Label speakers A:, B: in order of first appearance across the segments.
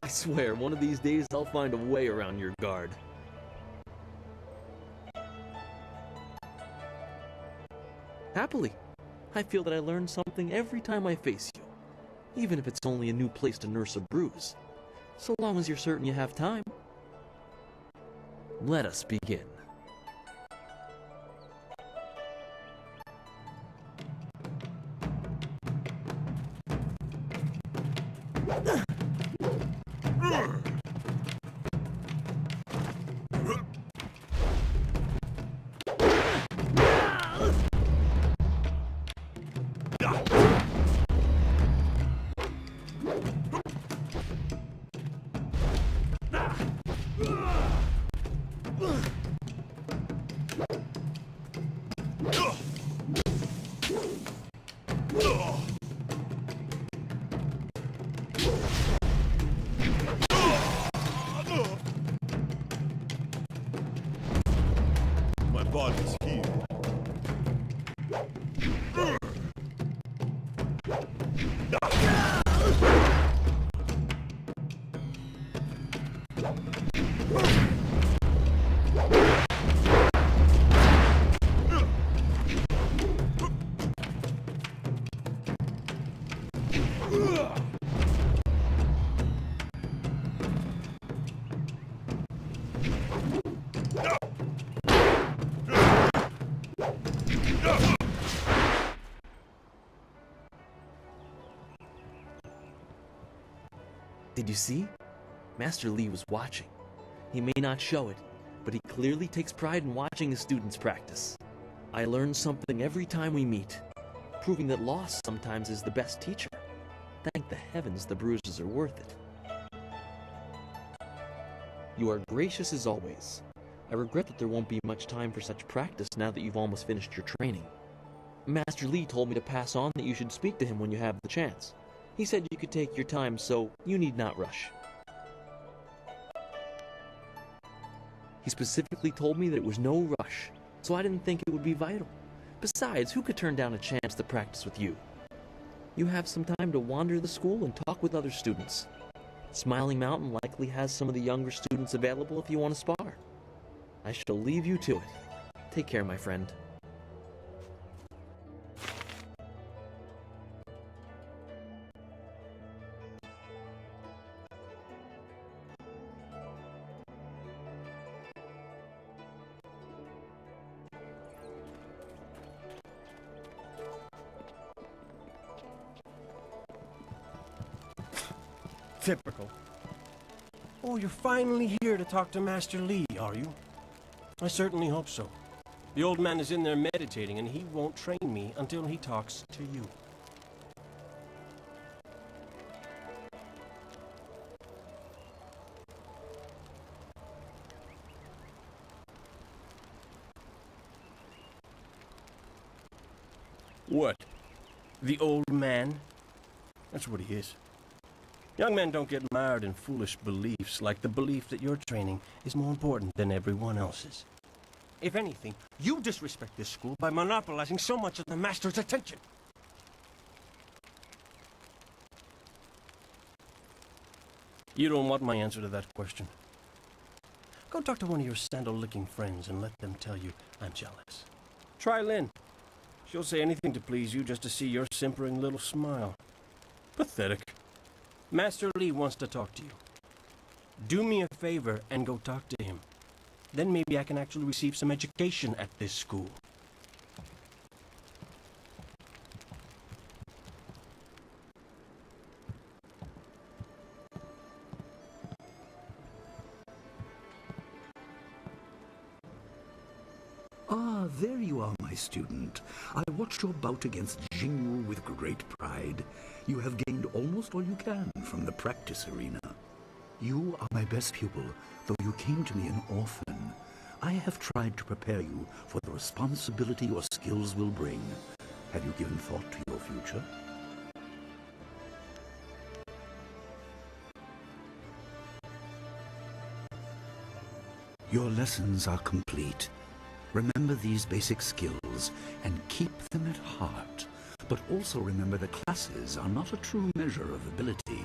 A: I swear, one of these days I'll find a way around your guard. Happily. I feel that I learn something every time I face you, even if it's only a new place to nurse a bruise. So long as you're certain you have time. Let us begin.
B: My body's healed.
A: Did you see? Master Lee was watching. He may not show it, but he clearly takes pride in watching his students practice. I learn something every time we meet, proving that loss sometimes is the best teacher. Thank the heavens the bruises are worth it. You are gracious as always. I regret that there won't be much time for such practice now that you've almost finished your training. Master Lee told me to pass on that you should speak to him when you have the chance. He said you could take your time, so you need not rush. He specifically told me that it was no rush, so I didn't think it would be vital. Besides, who could turn down a chance to practice with you? You have some time to wander the school and talk with other students. Smiling Mountain likely has some of the younger students available if you want to spar. I shall leave you to it. Take care, my friend.
C: Typical. Oh, you're finally here to talk to Master Lee, are you? I certainly hope so. The old man is in there meditating, and he won't train me until he talks to you. What? The old man? That's what he is. Young men don't get mired in foolish beliefs like the belief that your training is more important than everyone else's. If anything, you disrespect this school by monopolizing so much of the master's attention. You don't want my answer to that question. Go talk to one of your sandal-licking friends and let them tell you I'm jealous. Try Lynn. She'll say anything to please you just to see your simpering little smile. Pathetic. Master Lee wants to talk to you. Do me a favor and go talk to him. Then maybe I can actually receive some education at this school.
D: Ah, there you are, my student. I watched your bout against Jingwu with great pride. You have gained almost all you can from the practice arena. You are my best pupil, though you came to me an orphan. I have tried to prepare you for the responsibility your skills will bring. Have you given thought to your future? Your lessons are complete. Remember these basic skills and keep them at heart. But also remember that classes are not a true measure of ability.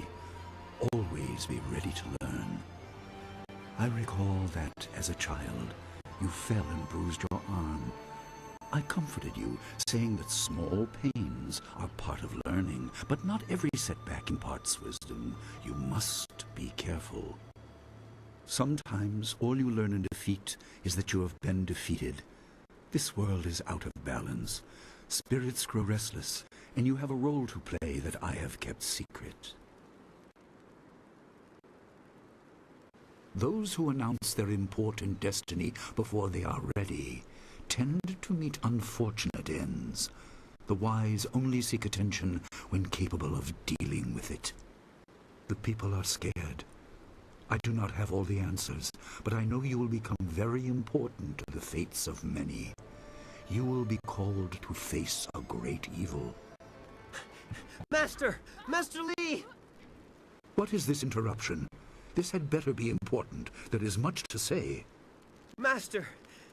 D: Always always be ready to learn. I recall that, as a child, you fell and bruised your arm. I comforted you, saying that small pains are part of learning, but not every setback imparts wisdom. You must be careful. Sometimes all you learn in defeat is that you have been defeated. This world is out of balance. Spirits grow restless, and you have a role to play that I have kept secret. Those who announce their important destiny before they are ready tend to meet unfortunate ends. The wise only seek attention when capable of dealing with it. The people are scared. I do not have all the answers, but I know you will become very important to the fates of many. You will be called to face a great evil.
C: Master! Master Lee!
D: What is this interruption? This had better be important. There is much to say.
C: Master!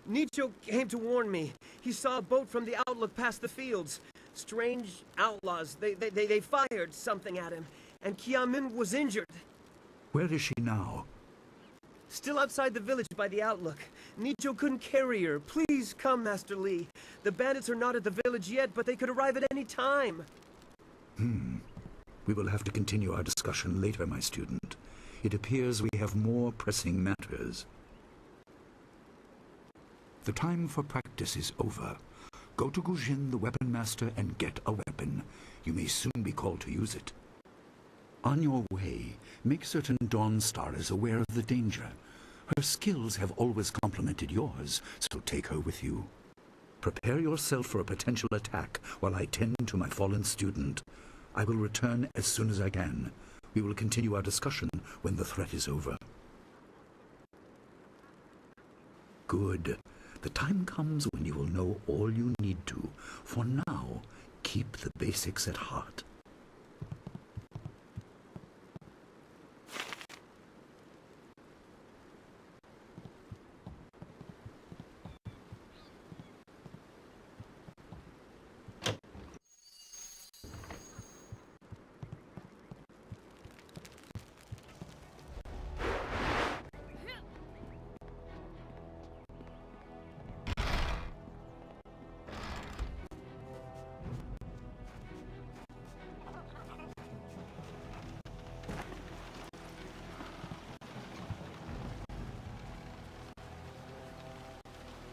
C: Nicho came to warn me. He saw a boat from the outlook past the fields. Strange outlaws. They fired something at him, and Kiamin was injured.
D: Where is she now?
C: Still outside the village by the outlook. Nicho couldn't carry her. Please come, Master Lee. The bandits are not at the village yet, but they could arrive at any time.
D: We will have to continue our discussion later, my student. It appears we have more pressing matters. The time for practice is over. Go to Gujin, the weapon master, and get a weapon. You may soon be called to use it. On your way, make certain Dawnstar is aware of the danger. Her skills have always complemented yours, so take her with you. Prepare yourself for a potential attack while I tend to my fallen student. I will return as soon as I can. We will continue our discussion when the threat is over. Good. The time comes when you will know all you need to. For now, keep the basics at heart.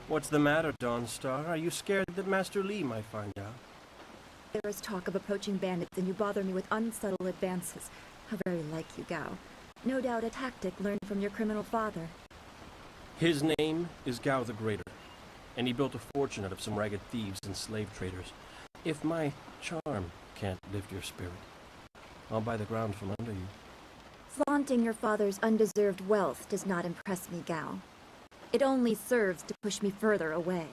C: What's the matter, Dawnstar? Are you scared that Master Lee might find out?
B: There is talk of approaching bandits, and you bother me with unsubtle advances. How very like you, Gao. No doubt a tactic learned from your criminal father.
C: His name is Gao the Greater, and he built a fortune out of some ragged thieves and slave traders. If my charm can't lift your spirit, I'll buy the ground from under you.
B: Flaunting your father's undeserved wealth does not impress me, Gao. It only serves to push me further away.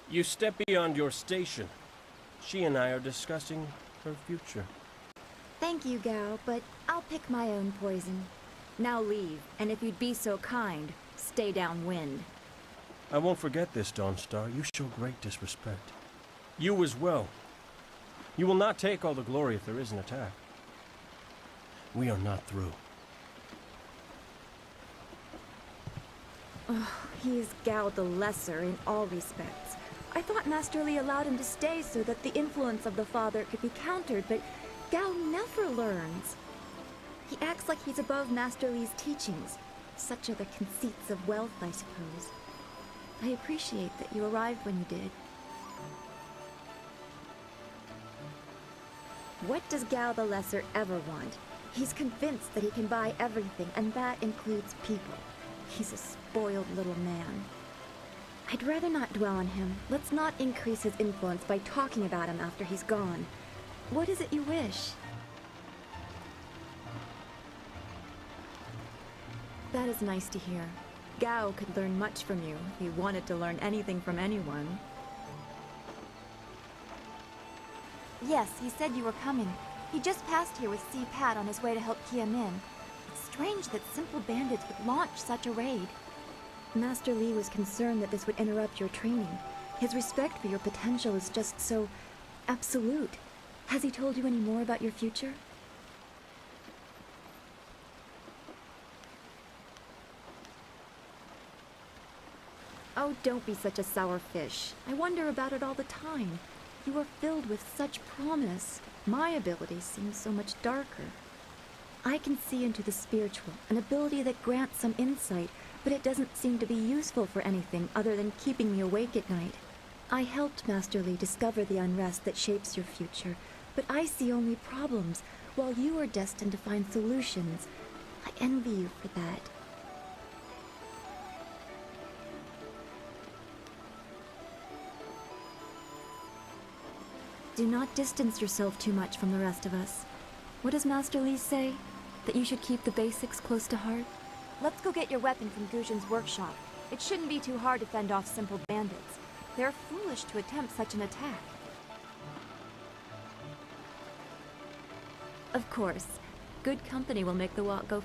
C: You step beyond your station. She and I are discussing her future.
B: Thank you, Gao, but I'll pick my own poison. Now leave, and if you'd be so kind, stay downwind.
C: I won't forget this, Dawnstar. You show great disrespect. You as well. You will not take all the glory if there is an attack. We are not through.
B: Oh, he is Gao the Lesser in all respects. I thought Master Lee allowed him to stay so that the influence of the father could be countered, but Gao never learns. He acts like he's above Master Lee's teachings. Such are the conceits of wealth, I suppose. I appreciate that you arrived when you did. What does Gao the Lesser ever want? He's convinced that he can buy everything, and that includes people. He's a spoiled little man. I'd rather not dwell on him. Let's not increase his influence by talking about him after he's gone. What is it you wish? That is nice to hear. Gao could learn much from you if he wanted to learn anything from anyone. Yes, he said you were coming. He just passed here with Si Pat on his way to help Kia Min. It's strange that simple bandits would launch such a raid. Master Lee was concerned that this would interrupt your training. His respect for your potential is just so absolute. Has he told you any more about your future? Oh, don't be such a sour fish. I wonder about it all the time. You are filled with such promise. My abilities seem so much darker. I can see into the spiritual, an ability that grants some insight, but it doesn't seem to be useful for anything other than keeping me awake at night. I helped Master Li discover the unrest that shapes your future, but I see only problems, while you are destined to find solutions. I envy you for that. Do not distance yourself too much from the rest of us. What does Master Li say? That you should keep the basics close to heart?
E: Let's go get your weapon from Guzhen's workshop. It shouldn't be too hard to fend off simple bandits. They're foolish to attempt such an attack.
B: Of course. Good company will make the walk go.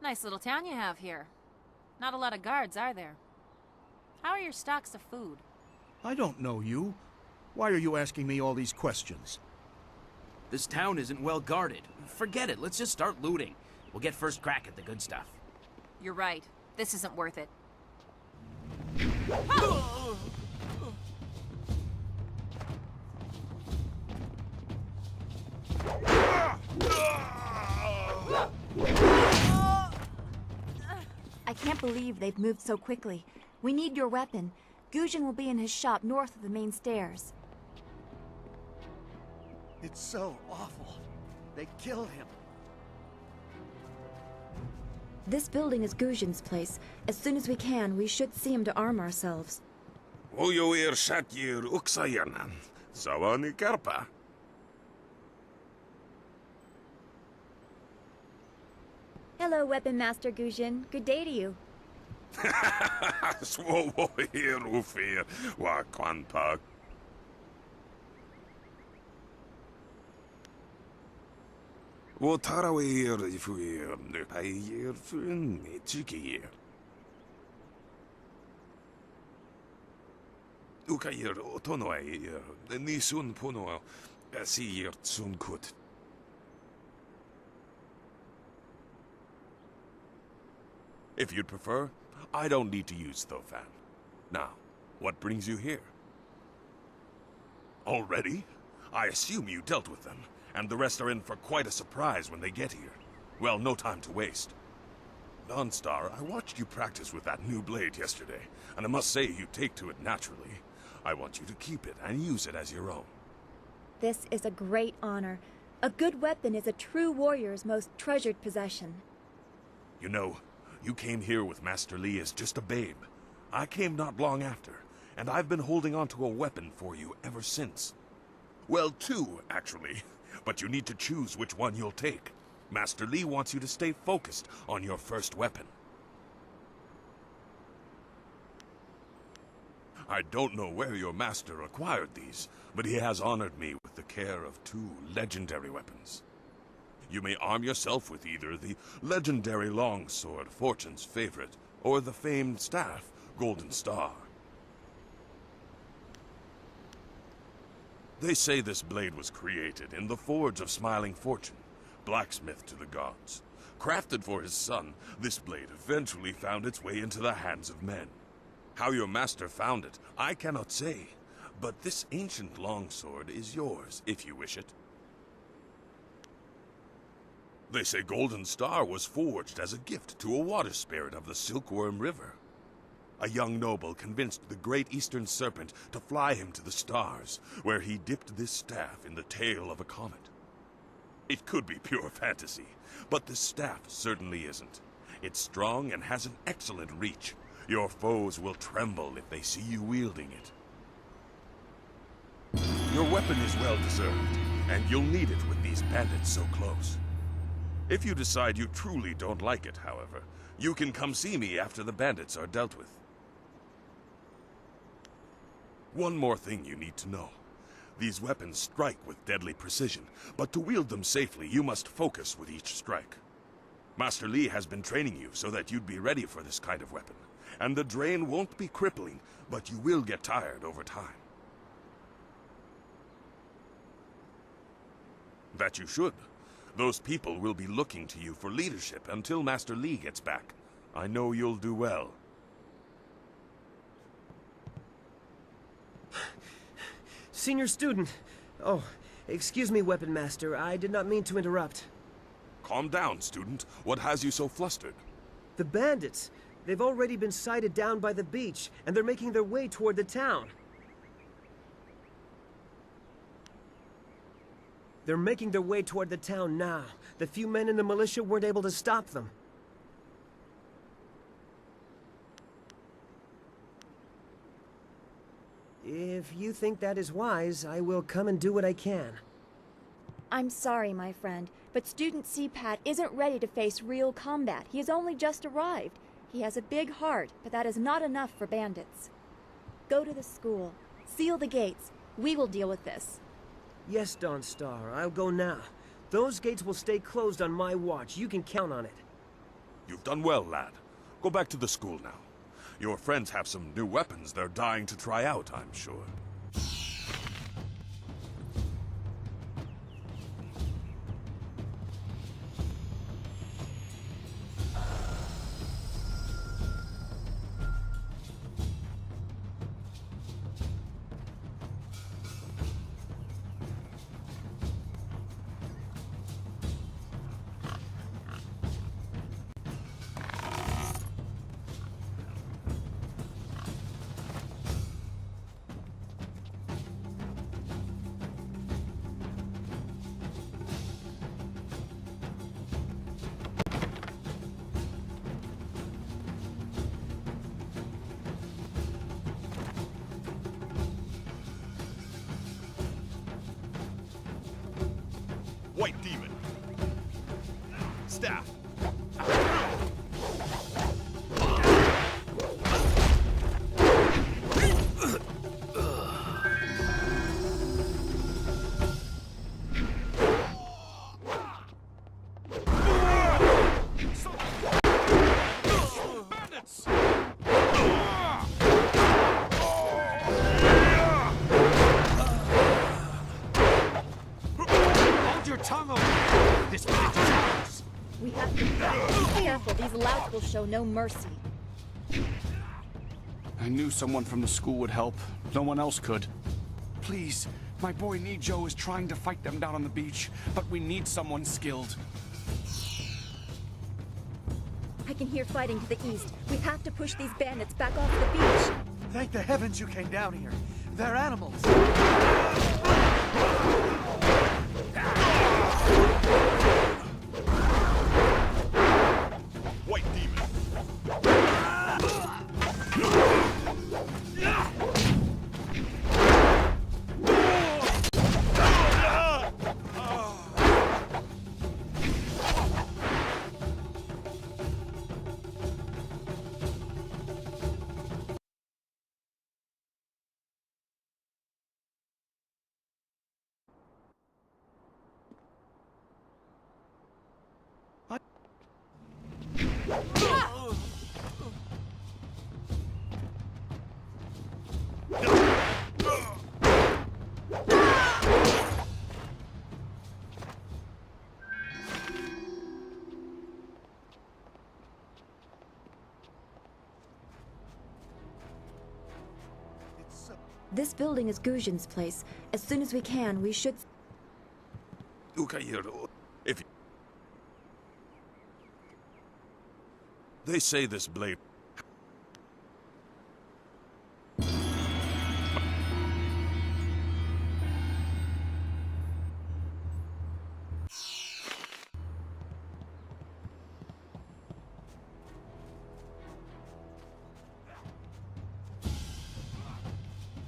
F: Nice little town you have here. Not a lot of guards, are there? How are your stocks of food?
G: I don't know you. Why are you asking me all these questions?
H: This town isn't well guarded. Forget it, let's just start looting. We'll get first crack at the good stuff.
F: You're right. This isn't worth it.
E: I can't believe they've moved so quickly. We need your weapon. Guzhen will be in his shop north of the main stairs.
G: It's so awful. They killed him.
B: This building is Guzhen's place. As soon as we can, we should see him to arm ourselves.
I: Ojoir Shatyr Uksayanan. Sawani Karpa.
B: Hello, Weapon Master Guzhen. Good day to you.
I: Swowo here Ufir wa Kwanpa. Wotarawir Fuir Payir Fun Chiki. Ukayir Otonoai Nisun Puno Asir Tsunkut. If you'd prefer, I don't need to use Thofan. Now, what brings you here? Already? I assume you dealt with them, and the rest are in for quite a surprise when they get here. Well, no time to waste. Dawnstar, I watched you practice with that new blade yesterday, and I must say you take to it naturally. I want you to keep it and use it as your own.
B: This is a great honor. A good weapon is a true warrior's most treasured possession.
I: You know, you came here with Master Li as just a babe. I came not long after, and I've been holding on to a weapon for you ever since. Well, two, actually, but you need to choose which one you'll take. Master Li wants you to stay focused on your first weapon. I don't know where your master acquired these, but he has honored me with the care of two legendary weapons. You may arm yourself with either the legendary longsword, Fortune's favorite, or the famed staff, Golden Star. They say this blade was created in the forge of Smiling Fortune, blacksmith to the gods. Crafted for his son, this blade eventually found its way into the hands of men. How your master found it, I cannot say, but this ancient longsword is yours if you wish it. They say Golden Star was forged as a gift to a water spirit of the Silkworm River. A young noble convinced the great Eastern Serpent to fly him to the stars, where he dipped this staff in the tail of a comet. It could be pure fantasy, but this staff certainly isn't. It's strong and has an excellent reach. Your foes will tremble if they see you wielding it. Your weapon is well deserved, and you'll need it with these bandits so close. If you decide you truly don't like it, however, you can come see me after the bandits are dealt with. One more thing you need to know. These weapons strike with deadly precision, but to wield them safely, you must focus with each strike. Master Li has been training you so that you'd be ready for this kind of weapon, and the drain won't be crippling, but you will get tired over time. That you should. Those people will be looking to you for leadership until Master Li gets back. I know you'll do well.
C: Senior student. Oh, excuse me, Weapon Master. I did not mean to interrupt.
I: Calm down, student. What has you so flustered?
C: The bandits. They've already been sighted down by the beach, and they're making their way toward the town. They're making their way toward the town now. The few men in the militia weren't able to stop them. If you think that is wise, I will come and do what I can.
B: I'm sorry, my friend, but Student CPAT isn't ready to face real combat. He has only just arrived. He has a big heart, but that is not enough for bandits. Go to the school. Seal the gates. We will deal with this.
C: Yes, Dawnstar, I'll go now. Those gates will stay closed on my watch. You can count on it.
I: You've done well, lad. Go back to the school now. Your friends have some new weapons they're dying to try out, I'm sure. White demon. Staff. Bandits!
J: Your tongue over! This place is ours!
B: We have to be careful. These louts will show no mercy.
J: I knew someone from the school would help. No one else could. Please, my boy Nijo is trying to fight them down on the beach, but we need someone skilled.
B: I can hear fighting to the east. We have to push these bandits back off the beach.
K: Thank the heavens you came down here. They're animals.
I: White demon.
B: This building is Guzhin's place. As soon as we can, we should...
I: If they say this blade...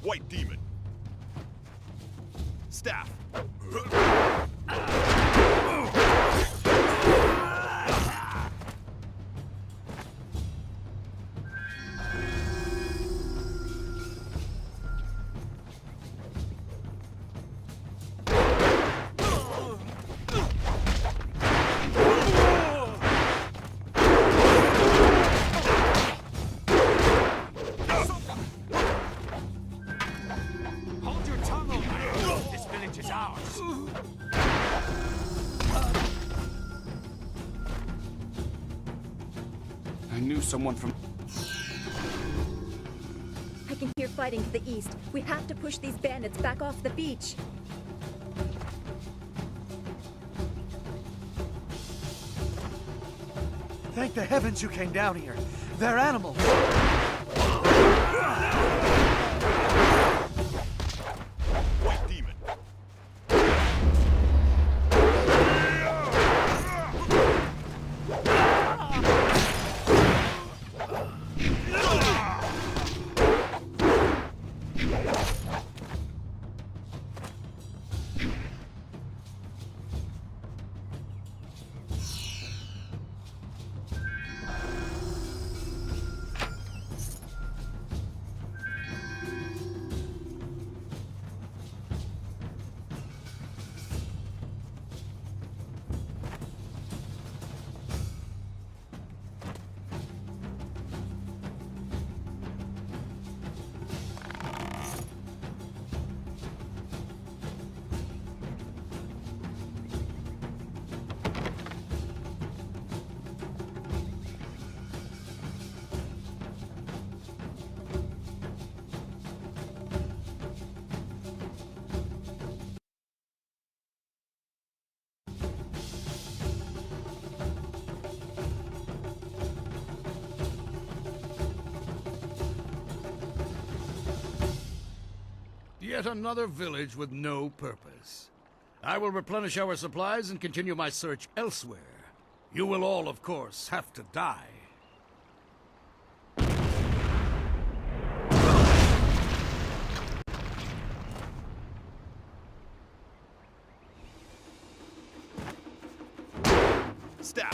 I: White demon. Staff.
J: knew someone from...
B: I can hear fighting to the east. We have to push these bandits back off the beach.
K: Thank the heavens you came down here. They're animals.
I: White demon.
G: Yet another village with no purpose. I will replenish our supplies and continue my search elsewhere. You will all, of course, have to die.
I: Stop!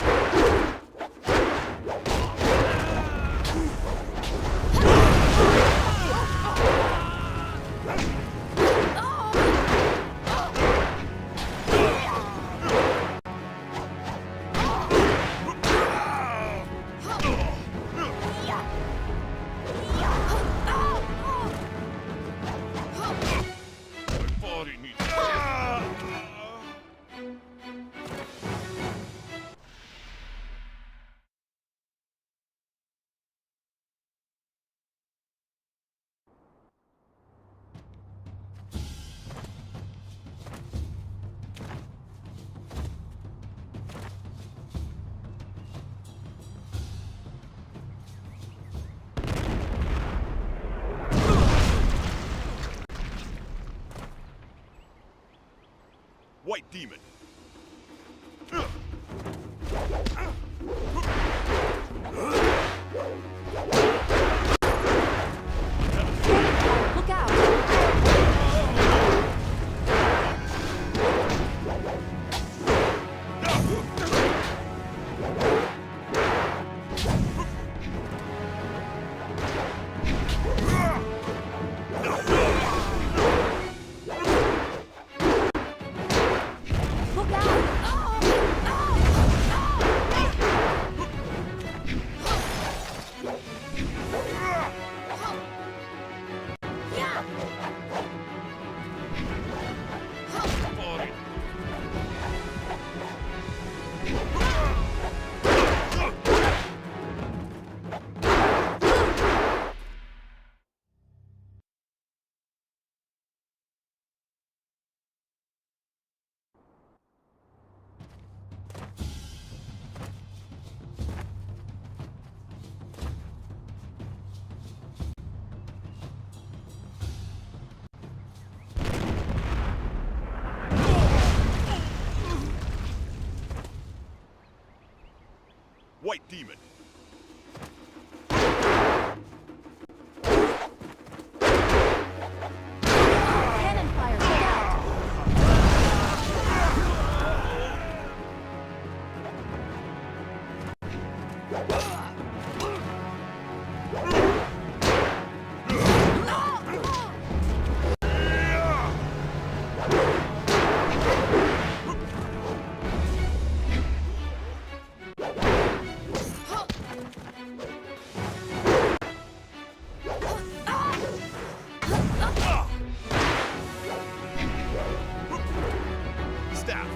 I: White demon.
B: Look out! Look out!
I: White demon.
B: Cannon fire! Look out!
I: Staff.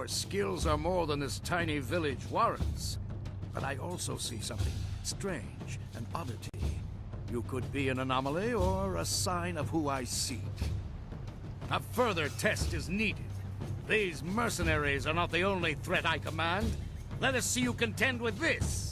G: your skills are more than this tiny village warrants. But I also see something strange, an oddity. You could be an anomaly or a sign of who I seek. A further test is needed. These mercenaries are not the only threat I command. Let us see you contend with this.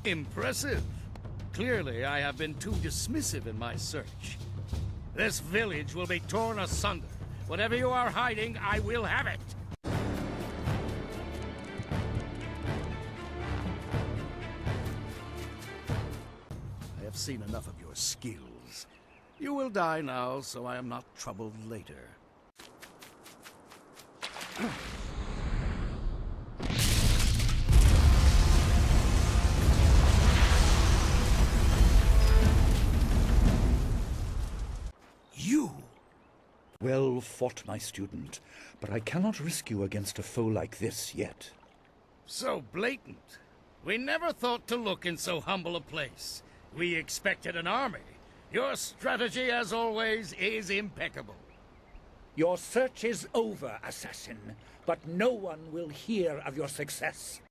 G: Impressive. Clearly, I have been too dismissive in my search. This village will be torn asunder. Whatever you are hiding, I will have it. I have seen enough of your skills. You will die now, so I am not troubled later.
D: You! Well fought, my student, but I cannot risk you against a foe like this yet.
G: So blatant. We never thought to look in so humble a place. We expected an army. Your strategy, as always, is impeccable.
D: Your search is over, assassin, but no one will hear of your success.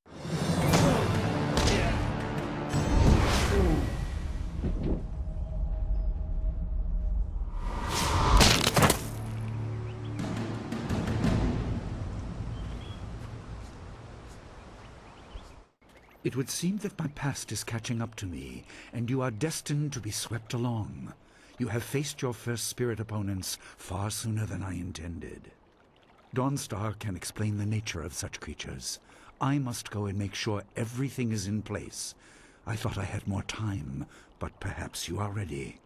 D: It would seem that my past is catching up to me, and you are destined to be swept along. You have faced your first spirit opponents far sooner than I intended. Dawnstar can explain the nature of such creatures. I must go and make sure everything is in place. I thought I had more time, but perhaps you are ready.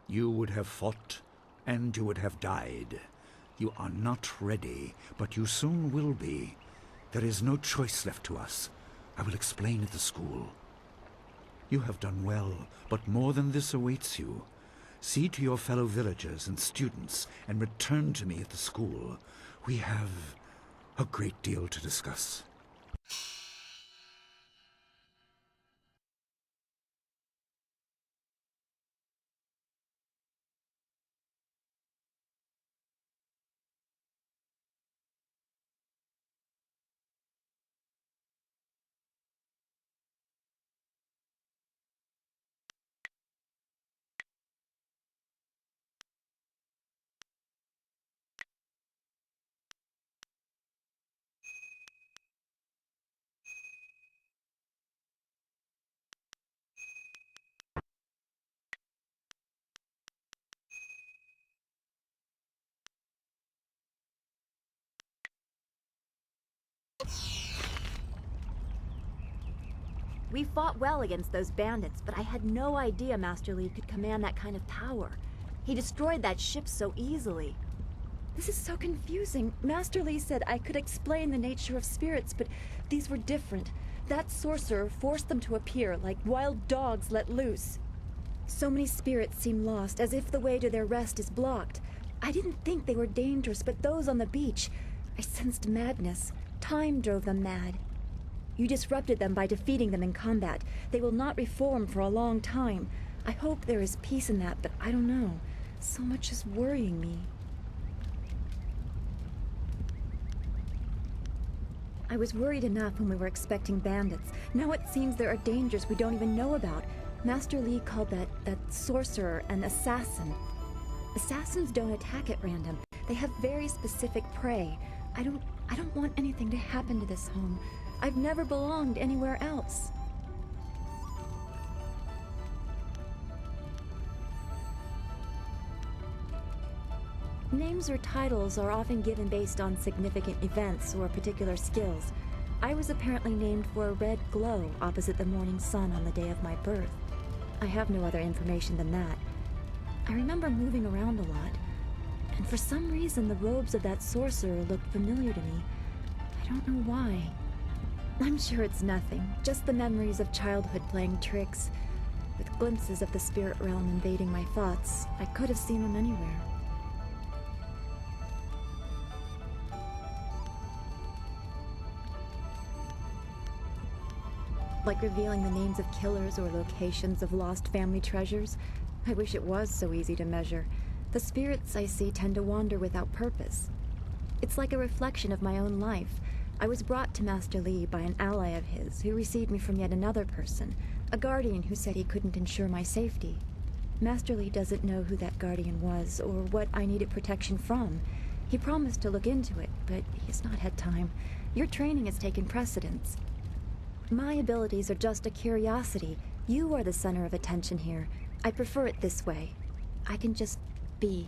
D: You would have fought, and you would have died. You are not ready, but you soon will be. There is no choice left to us. I will explain at the school. You have done well, but more than this awaits you. See to your fellow villagers and students, and return to me at the school. We have a great deal to discuss.
B: We fought well against those bandits, but I had no idea Master Li could command that kind of power. He destroyed that ship so easily. This is so confusing. Master Li said I could explain the nature of spirits, but these were different. That sorcerer forced them to appear like wild dogs let loose. So many spirits seem lost, as if the way to their rest is blocked. I didn't think they were dangerous, but those on the beach, I sensed madness. Time drove them mad. You disrupted them by defeating them in combat. They will not reform for a long time. I hope there is peace in that, but I don't know. So much is worrying me. I was worried enough when we were expecting bandits. Now it seems there are dangers we don't even know about. Master Li called that sorcerer an assassin. Assassins don't attack at random. They have very specific prey. I don't want anything to happen to this home. I've never belonged anywhere else. Names or titles are often given based on significant events or particular skills. I was apparently named for a red glow opposite the morning sun on the day of my birth. I have no other information than that. I remember moving around a lot, and for some reason the robes of that sorcerer looked familiar to me. I don't know why. I'm sure it's nothing, just the memories of childhood playing tricks. With glimpses of the spirit realm invading my thoughts, I could have seen them anywhere. Like revealing the names of killers or locations of lost family treasures. I wish it was so easy to measure. The spirits I see tend to wander without purpose. It's like a reflection of my own life. I was brought to Master Li by an ally of his who received me from yet another person, a guardian who said he couldn't ensure my safety. Master Li doesn't know who that guardian was or what I needed protection from. He promised to look into it, but he's not had time. Your training has taken precedence. My abilities are just a curiosity. You are the center of attention here. I prefer it this way. I can just be.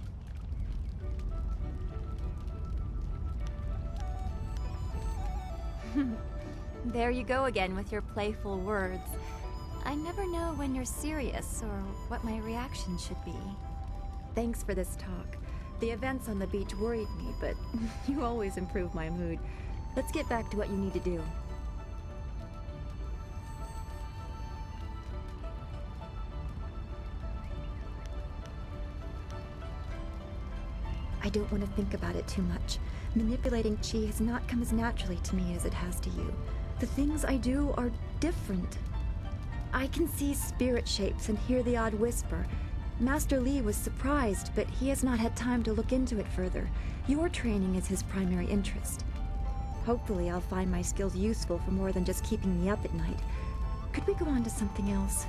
E: There you go again with your playful words. I never know when you're serious or what my reaction should be.
B: Thanks for this talk. The events on the beach worried me, but you always improve my mood. Let's get back to what you need to do. I don't want to think about it too much. Manipulating Qi has not come as naturally to me as it has to you. The things I do are different. I can see spirit shapes and hear the odd whisper. Master Li was surprised, but he has not had time to look into it further. Your training is his primary interest. Hopefully I'll find my skills useful for more than just keeping me up at night. Could we go on to something else?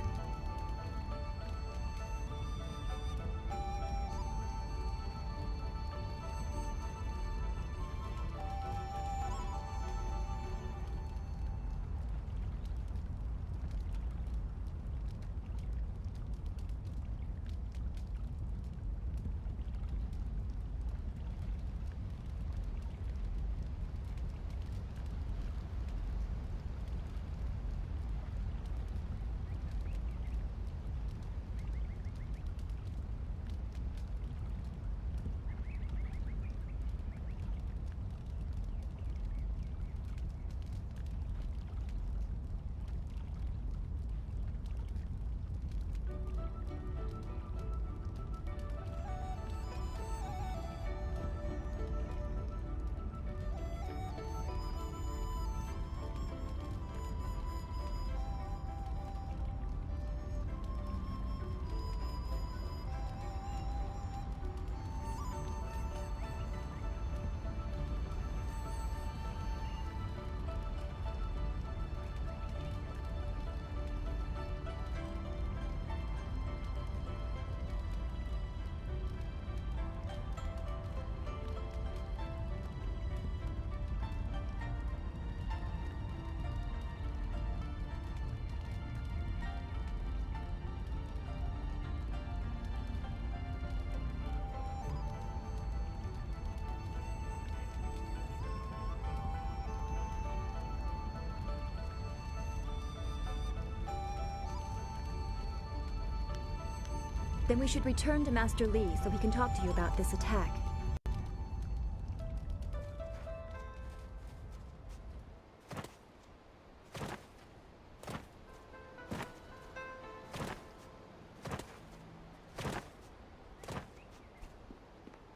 B: Then we should return to Master Li so he can talk to you about this attack.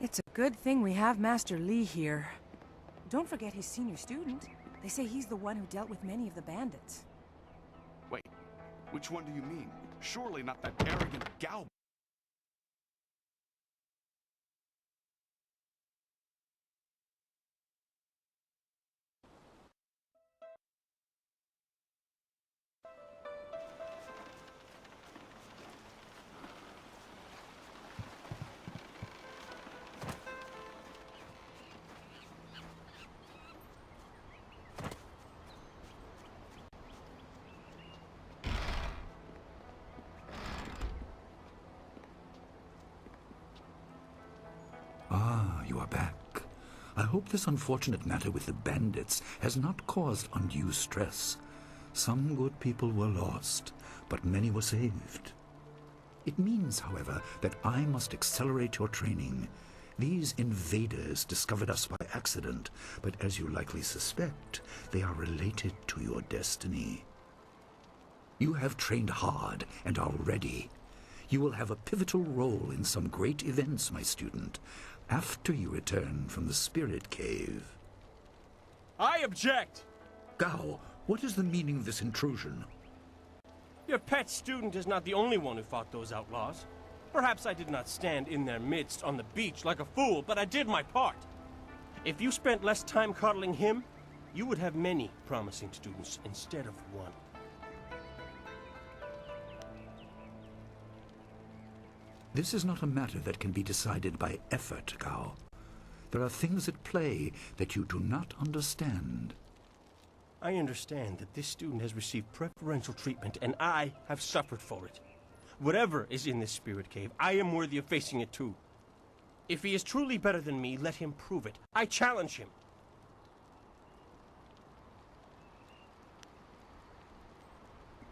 L: It's a good thing we have Master Li here. Don't forget his senior student. They say he's the one who dealt with many of the bandits.
J: Wait, which one do you mean? Surely not that arrogant Gao.
D: back. I hope this unfortunate matter with the bandits has not caused undue stress. Some good people were lost, but many were saved. It means, however, that I must accelerate your training. These invaders discovered us by accident, but as you likely suspect, they are related to your destiny. You have trained hard and are ready. You will have a pivotal role in some great events, my student, after you return from the Spirit Cave.
C: I object!
D: Gao, what is the meaning of this intrusion?
C: Your pet student is not the only one who fought those outlaws. Perhaps I did not stand in their midst on the beach like a fool, but I did my part. If you spent less time coddling him, you would have many promising students instead of one.
D: This is not a matter that can be decided by effort, Gao. There are things at play that you do not understand.
C: I understand that this student has received preferential treatment, and I have suffered for it. Whatever is in this spirit cave, I am worthy of facing it too. If he is truly better than me, let him prove it. I challenge him.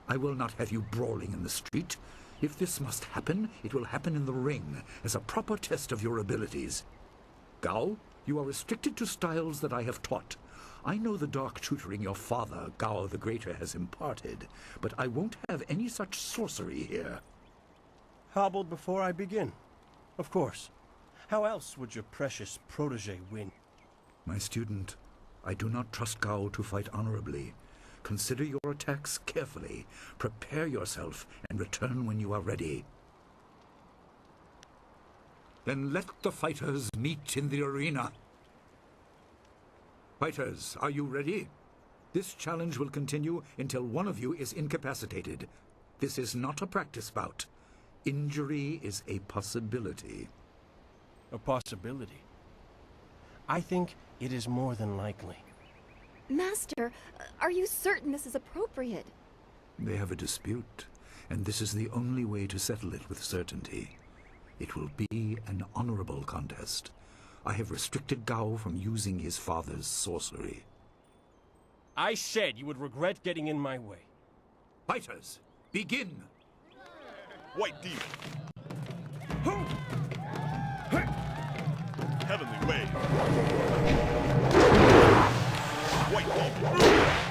D: I will not have you brawling in the street. If this must happen, it will happen in the ring, as a proper test of your abilities. Gao, you are restricted to styles that I have taught. I know the dark tutoring your father, Gao the Greater, has imparted, but I won't have any such sorcery here.
C: Hobbled before I begin. Of course. How else would your precious protege win?
D: My student, I do not trust Gao to fight honorably. Consider your attacks carefully. Prepare yourself and return when you are ready. Then let the fighters meet in the arena. Fighters, are you ready? This challenge will continue until one of you is incapacitated. This is not a practice bout. Injury is a possibility.
C: A possibility? I think it is more than likely.
B: Master, are you certain this is appropriate?
D: They have a dispute, and this is the only way to settle it with certainty. It will be an honorable contest. I have restricted Gao from using his father's sorcery.
C: I said you would regret getting in my way.
D: Fighters, begin!
I: White Demon. Heavenly Wave. White Demon.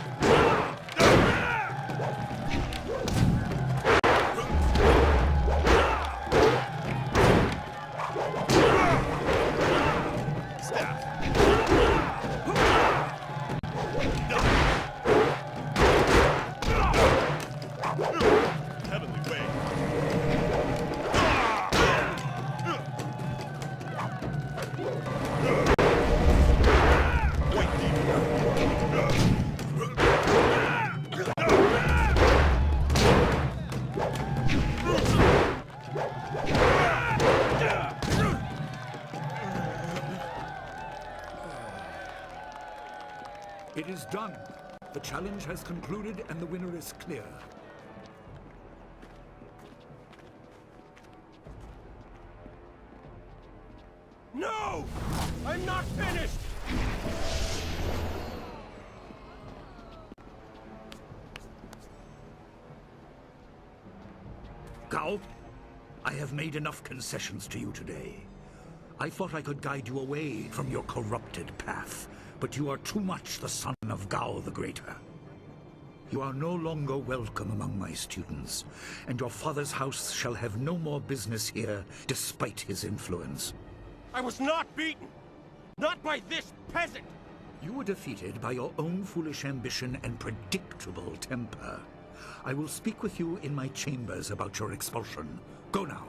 D: It is done. The challenge has concluded and the winner is clear.
C: No! I'm not finished!
D: Gao, I have made enough concessions to you today. I thought I could guide you away from your corrupted path, but you are too much the son of Gao the Greater. You are no longer welcome among my students, and your father's house shall have no more business here, despite his influence.
C: I was not beaten! Not by this peasant!
D: You were defeated by your own foolish ambition and predictable temper. I will speak with you in my chambers about your expulsion. Go now.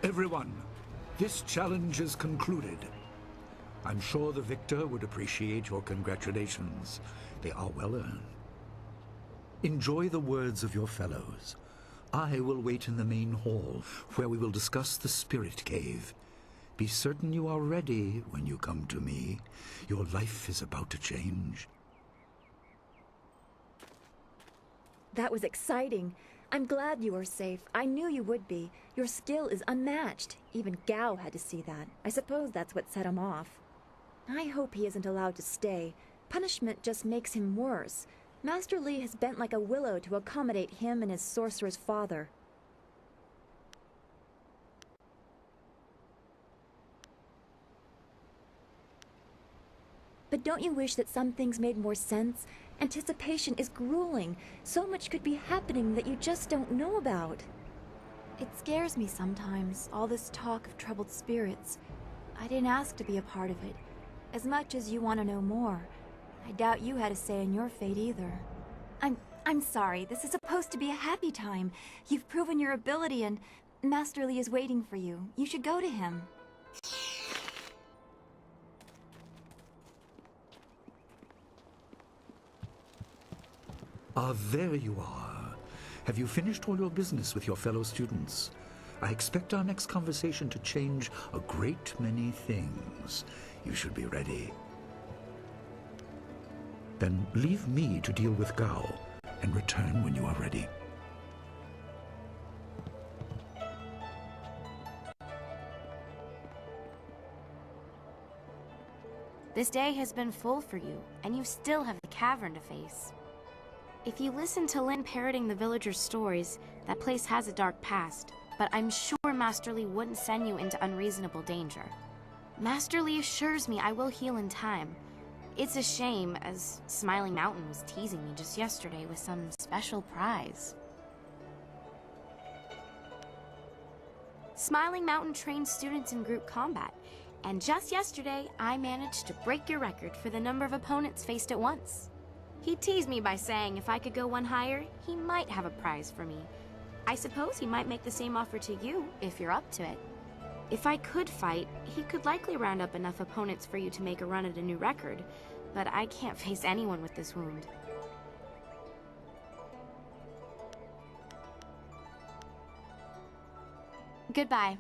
D: Everyone, this challenge is concluded. I'm sure the victor would appreciate your congratulations. They are well earned. Enjoy the words of your fellows. I will wait in the main hall, where we will discuss the Spirit Cave. Be certain you are ready when you come to me. Your life is about to change.
B: That was exciting. I'm glad you are safe. I knew you would be. Your skill is unmatched. Even Gao had to see that. I suppose that's what set him off. I hope he isn't allowed to stay. Punishment just makes him worse. Master Li has bent like a willow to accommodate him and his sorcerer's father. But don't you wish that some things made more sense? Anticipation is grueling. So much could be happening that you just don't know about.
E: It scares me sometimes, all this talk of troubled spirits. I didn't ask to be a part of it. As much as you want to know more, I doubt you had a say in your fate either. I'm sorry. This is supposed to be a happy time. You've proven your ability and Master Li is waiting for you. You should go to him.
D: Ah, there you are. Have you finished all your business with your fellow students? I expect our next conversation to change a great many things. You should be ready. Then leave me to deal with Gao, and return when you are ready.
M: This day has been full for you, and you still have the cavern to face. If you listen to Lin parroting the villagers' stories, that place has a dark past, but I'm sure Master Li wouldn't send you into unreasonable danger. Master Li assures me I will heal in time. It's a shame, as Smiling Mountain was teasing me just yesterday with some special prize. Smiling Mountain trains students in group combat, and just yesterday I managed to break your record for the number of opponents faced at once. He teased me by saying if I could go one higher, he might have a prize for me. I suppose he might make the same offer to you, if you're up to it. If I could fight, he could likely round up enough opponents for you to make a run at a new record, but I can't face anyone with this wound. Goodbye.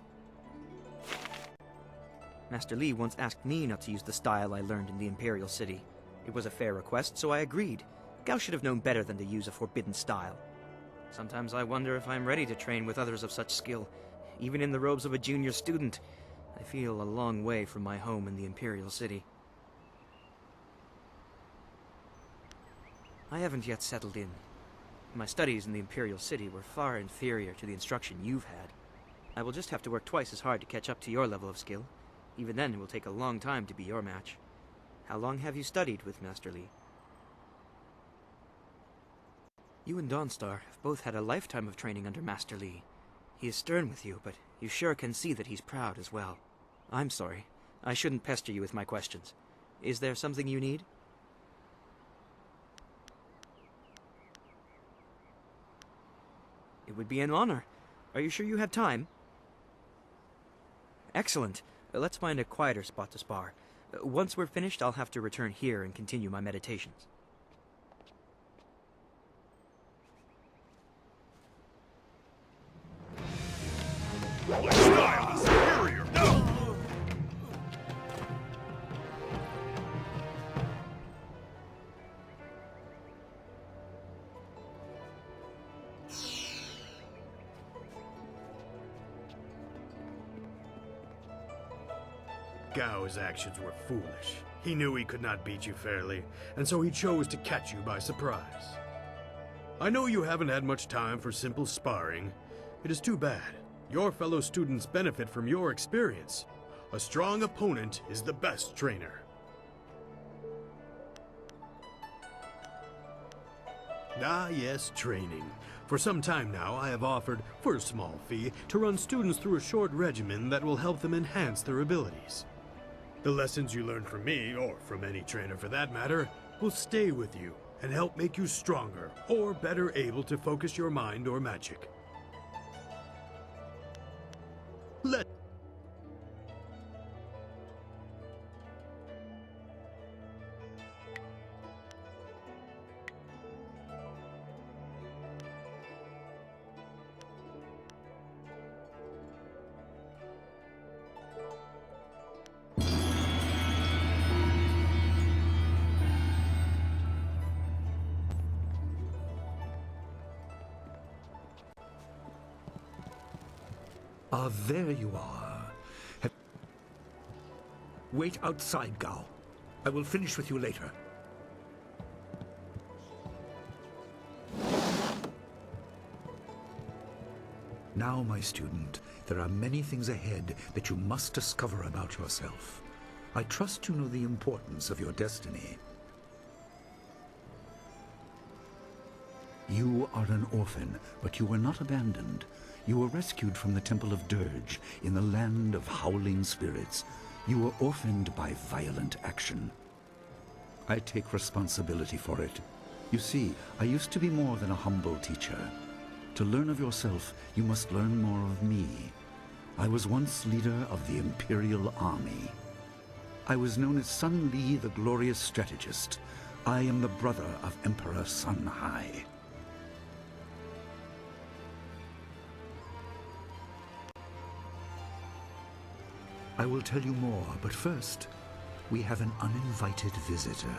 N: Master Li once asked me not to use the style I learned in the Imperial City. It was a fair request, so I agreed. Gao should have known better than to use a forbidden style. Sometimes I wonder if I'm ready to train with others of such skill. Even in the robes of a junior student, I feel a long way from my home in the Imperial City. I haven't yet settled in. My studies in the Imperial City were far inferior to the instruction you've had. I will just have to work twice as hard to catch up to your level of skill. Even then, it will take a long time to be your match. How long have you studied with Master Li? You and Dawnstar have both had a lifetime of training under Master Li. He is stern with you, but you sure can see that he's proud as well. I'm sorry. I shouldn't pester you with my questions. Is there something you need? It would be an honor. Are you sure you have time? Excellent. Let's find a quieter spot to spar. Once we're finished, I'll have to return here and continue my meditations.
I: My style is superior! No!
O: Gao's actions were foolish. He knew he could not beat you fairly, and so he chose to catch you by surprise. I know you haven't had much time for simple sparring. It is too bad. Your fellow students benefit from your experience. A strong opponent is the best trainer. Ah, yes, training. For some time now, I have offered, for a small fee, to run students through a short regimen that will help them enhance their abilities. The lessons you learn from me, or from any trainer for that matter, will stay with you and help make you stronger or better able to focus your mind or magic. Let
D: Ah, there you are. Wait outside, Gao. I will finish with you later. Now, my student, there are many things ahead that you must discover about yourself. I trust you know the importance of your destiny. You are an orphan, but you were not abandoned. You were rescued from the Temple of Dirge in the land of howling spirits. You were orphaned by violent action. I take responsibility for it. You see, I used to be more than a humble teacher. To learn of yourself, you must learn more of me. I was once leader of the Imperial Army. I was known as Sun Li, the glorious strategist. I am the brother of Emperor Sun Hai. I will tell you more, but first, we have an uninvited visitor.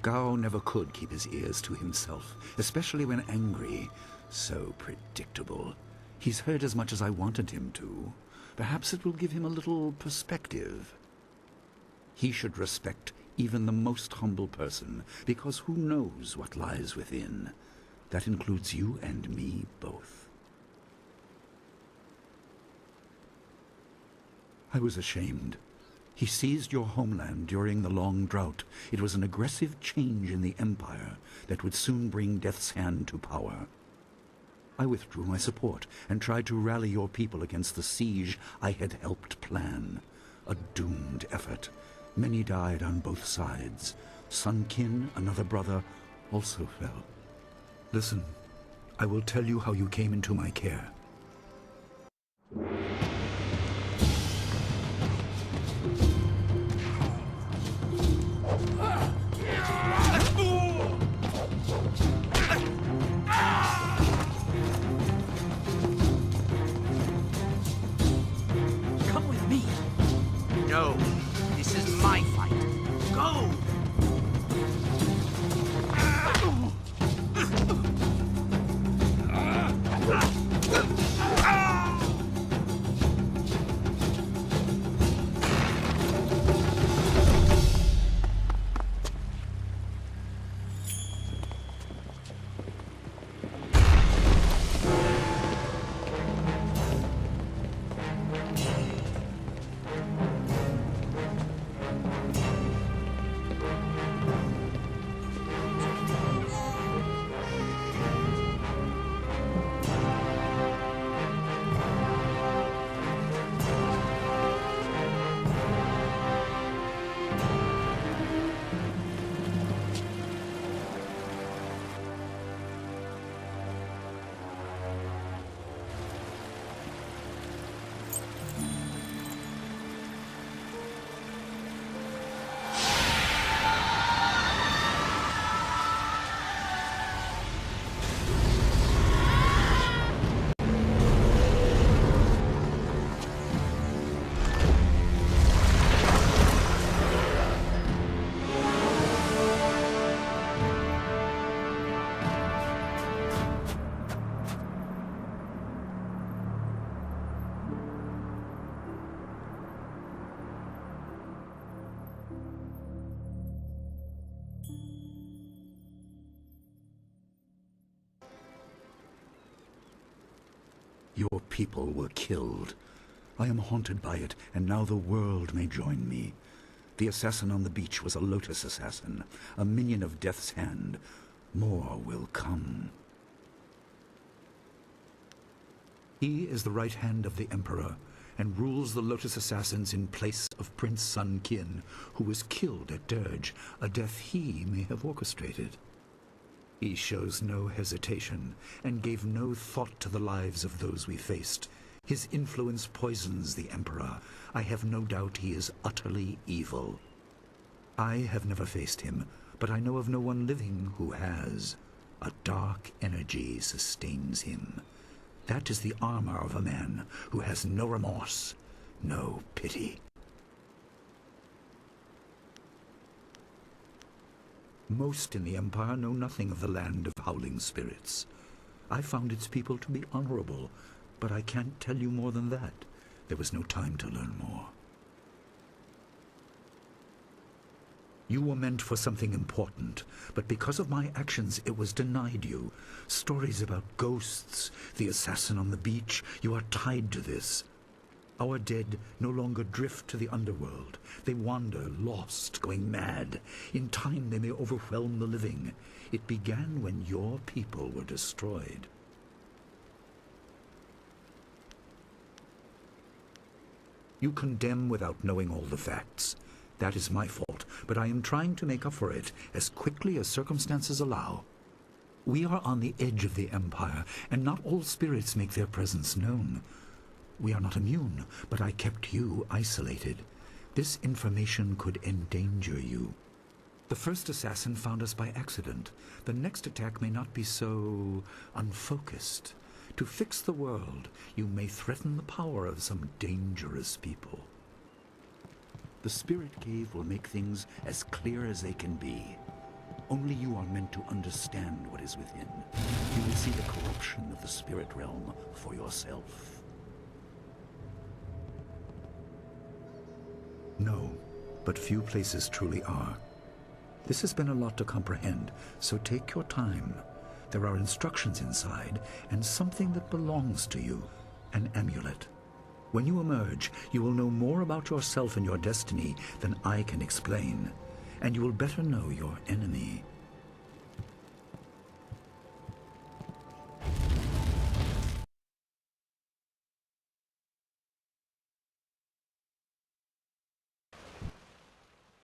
D: Gao never could keep his ears to himself, especially when angry. So predictable. He's heard as much as I wanted him to. Perhaps it will give him a little perspective. He should respect even the most humble person, because who knows what lies within? That includes you and me both. I was ashamed. He seized your homeland during the long drought. It was an aggressive change in the Empire that would soon bring Death's Hand to power. I withdrew my support and tried to rally your people against the siege I had helped plan. A doomed effort. Many died on both sides. Sun Qin, another brother, also fell. Listen, I will tell you how you came into my care.
K: Come with me. No, this is my fight. Go!
D: Your people were killed. I am haunted by it, and now the world may join me. The assassin on the beach was a Lotus assassin, a minion of Death's Hand. More will come. He is the right hand of the Emperor, and rules the Lotus assassins in place of Prince Sun Qin, who was killed at Dirge, a death he may have orchestrated. He shows no hesitation, and gave no thought to the lives of those we faced. His influence poisons the Emperor. I have no doubt he is utterly evil. I have never faced him, but I know of no one living who has. A dark energy sustains him. That is the armor of a man who has no remorse, no pity. Most in the Empire know nothing of the land of howling spirits. I found its people to be honorable, but I can't tell you more than that. There was no time to learn more. You were meant for something important, but because of my actions it was denied you. Stories about ghosts, the assassin on the beach, you are tied to this. Our dead no longer drift to the underworld. They wander, lost, going mad. In time they may overwhelm the living. It began when your people were destroyed. You condemn without knowing all the facts. That is my fault, but I am trying to make up for it as quickly as circumstances allow. We are on the edge of the Empire, and not all spirits make their presence known. We are not immune, but I kept you isolated. This information could endanger you. The first assassin found us by accident. The next attack may not be so unfocused. To fix the world, you may threaten the power of some dangerous people. The Spirit Cave will make things as clear as they can be. Only you are meant to understand what is within. You will see the corruption of the spirit realm for yourself. No, but few places truly are. This has been a lot to comprehend, so take your time. There are instructions inside, and something that belongs to you, an amulet. When you emerge, you will know more about yourself and your destiny than I can explain, and you will better know your enemy.